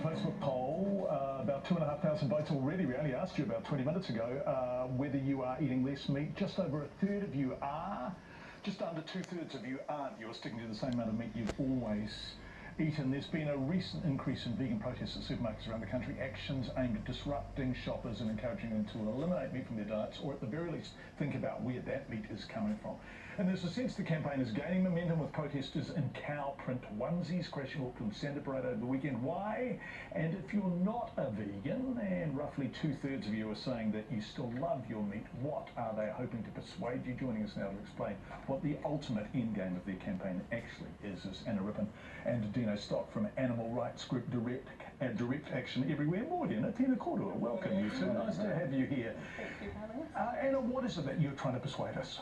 Facebook poll, about 2,500 votes already. We only asked you about 20 minutes ago whether you are eating less meat. Just over a third of you are. Just under two-thirds of you aren't. You're sticking to the same amount of meat you've always eaten. There's been a recent increase in vegan protests at supermarkets around the country, actions aimed at disrupting shoppers and encouraging them to eliminate meat from their diets, or at the very least think about where that meat is coming from. And there's a sense the campaign is gaining momentum, with protesters in cow print onesies crashing Auckland Centre Parade over the weekend. Why? And if you're not a vegan, and roughly two-thirds of you are saying that you still love your meat, what are they hoping to persuade you? Joining us now to explain what the ultimate end game of their campaign actually is Anna Rippon and Dino Stock from animal rights group Direct Action Everywhere. Morena, Tina Cordua, welcome you. So nice to have you here. Thank you for having us. Anna, what is it that you're trying to persuade us?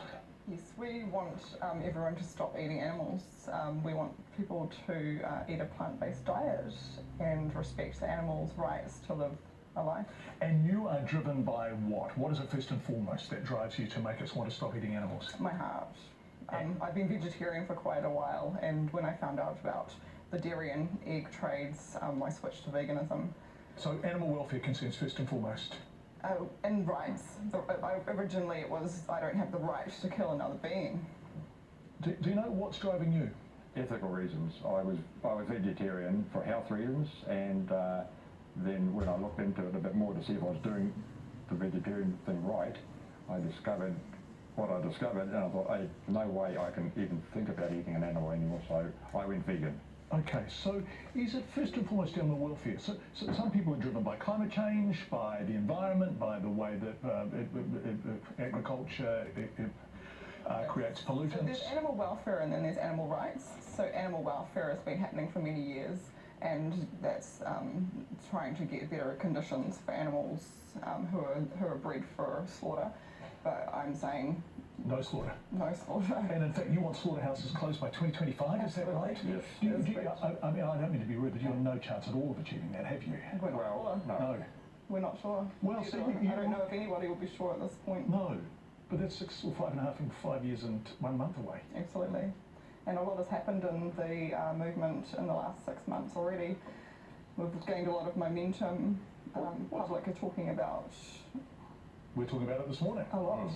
Yes, we want everyone to stop eating animals. We want people to eat a plant-based diet and respect the animals' rights to live a life. And you are driven by what? What is it first and foremost that drives you to make us want to stop eating animals? My heart. I've been vegetarian for quite a while, and when I found out about the dairy and egg trades, I switched to veganism. So animal welfare concerns first and foremost? And rights. Originally it was, I don't have the right to kill another being. Do you know what's driving you? Ethical reasons. I was vegetarian for health reasons, and then when I looked into it a bit more to see if I was doing the vegetarian thing right, I discovered what I discovered, and I thought, hey, no way I can even think about eating an animal anymore, so I went vegan. Okay, so is it first and foremost animal welfare? So some people are driven by climate change, by the environment, by the way that agriculture creates pollutants. So there's animal welfare and then there's animal rights. So animal welfare has been happening for many years, and that's trying to get better conditions for animals who are bred for slaughter. But I'm saying no slaughter. No slaughter. And in fact, you want slaughterhouses closed by 2025, is that right? Yes. I mean, I don't mean to be rude, but you have no chance at all of achieving that, have you? We're not sure. No. We're not sure. Well, I don't know if anybody will be sure at this point. No, but that's 6 or 5.5 and 5 years and 1 month away. Absolutely. And a lot has happened in the movement in the last 6 months already. We've gained a lot of momentum. Public are talking about... We're talking about it this morning. A lot.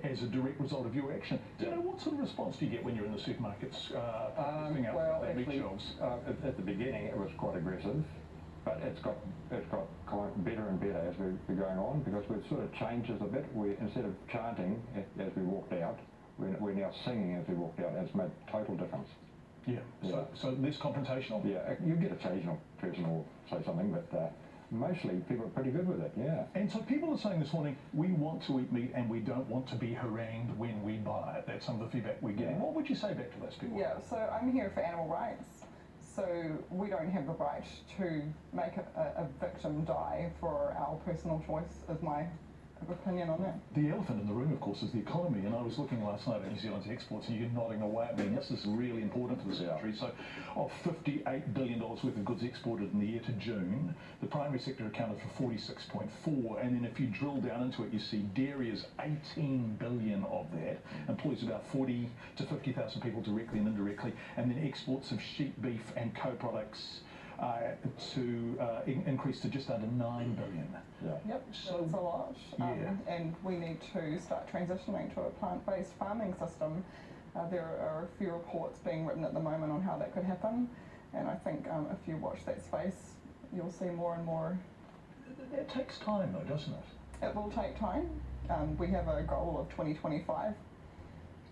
As a direct result of your action. Do you know what sort of response do you get when you're in the supermarkets well, actually, at the beginning it was quite aggressive, but it's got better and better as we're going on, because we've sort of changed it a bit. Instead of chanting as we walked out, we're now singing as we walked out, and it's made total difference. Yeah. So less confrontational? Yeah, you get occasional person will say something, but mostly people are pretty good with it, yeah. And so people are saying this morning, we want to eat meat and we don't want to be harangued when we buy it. That's some of the feedback we're getting. What would you say back to those people? Yeah, so I'm here for animal rights. So we don't have the right to make a victim die for our personal choice, is my opinion on that. The elephant in the room, of course, is the economy, and I was looking last night at New Zealand's exports, and you're nodding away at me. This is really important for this country. So, of $58 billion worth of goods exported in the year to June, the primary sector accounted for 46.4, and then if you drill down into it, you see dairy is 18 billion of that, employs about 40 to 50,000 people directly and indirectly, and then exports of sheep, beef, and co-products increase to just under 9 billion. Yeah. Yep, so that's a lot. And we need to start transitioning to a plant-based farming system. There are a few reports being written at the moment on how that could happen, and I think if you watch that space, you'll see more and more. That takes time, though, doesn't it? It will take time. We have a goal of 2025.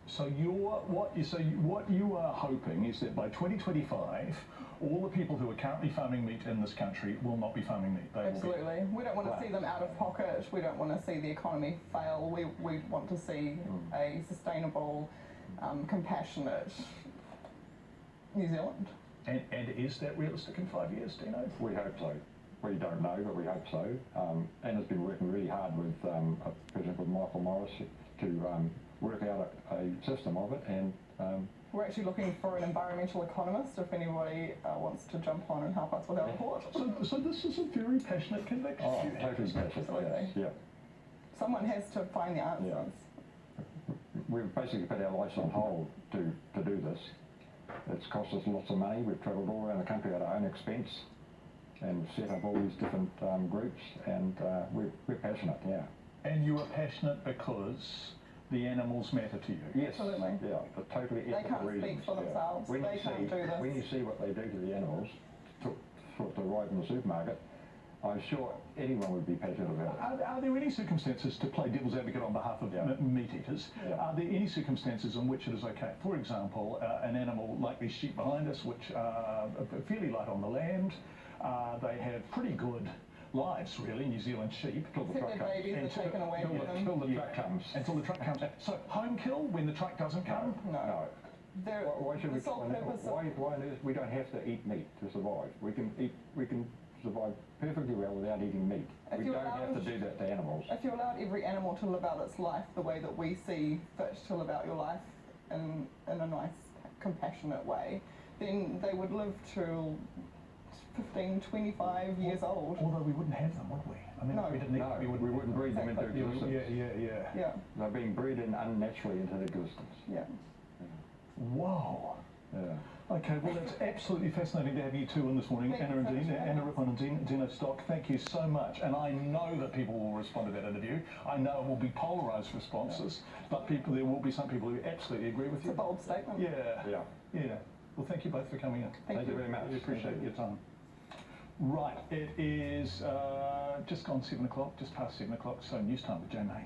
So what you are hoping is that by 2025, all the people who are currently farming meat in this country will not be farming meat. Absolutely. We don't want to see them out of pocket. We don't want to see the economy fail. We want to see a sustainable, compassionate New Zealand. And is that realistic in 5 years, Dino? We hope so. We don't know, but we hope so. Anna's been working really hard with a person called Michael Morris to work out a system of it, and we're actually looking for an environmental economist if anybody wants to jump on and help us with our report. So this is a very passionate conviction. Oh, totally passionate, yes. Someone has to find the answers. Yeah. We've basically put our lives on hold to do this. It's cost us lots of money. We've travelled all around the country at our own expense. and set up all these different groups, and we're passionate, yeah. And you are passionate because the animals matter to you. Yes, Absolutely. yeah, for totally They ethical can't reasons. speak for yeah. themselves. When They you can't see, do this. When you see what they do to the animals to arrive in the supermarket, I'm sure anyone would be passionate about it. Are there any circumstances, to play devil's advocate on behalf of meat eaters, are there any circumstances in which it is okay? For example, an animal like these sheep behind us, which are fairly light on the land, they have pretty good lives, really, New Zealand sheep. Till the Except truck their comes. babies are taken away from them. Till the truck comes. Until the truck comes. So home kill when the truck doesn't come? No. No. Why should the we? sole purpose of Why on earth we don't have to eat meat to survive? We can survive perfectly well without eating meat. If We you're don't have to allowed- do that to animals. If you allowed every animal to live out its life the way that we see fit to live out your life in a nice, compassionate way, then they would live till 15, 25 years old. Although we wouldn't have them, would we? I mean, No. if we didn't eat, No, we we wouldn't breed them into Exactly. existence. Yeah, They're being bred in unnaturally into existence. yeah. Whoa. Yeah. Okay, well, it's absolutely fascinating to have you two in this morning, Thank Anna you and so much Dean, for having Anna us. Rippon and Dino Stock. Thank you so much. And I know that people will respond to that interview. I know it will be polarised responses, but there will be some people who absolutely agree with It's a you. bold statement. Yeah. Well, thank you both for coming in. Thank you very much. We appreciate your time. Right, it is just gone 7 o'clock, just past 7 o'clock, so news time with Jay May.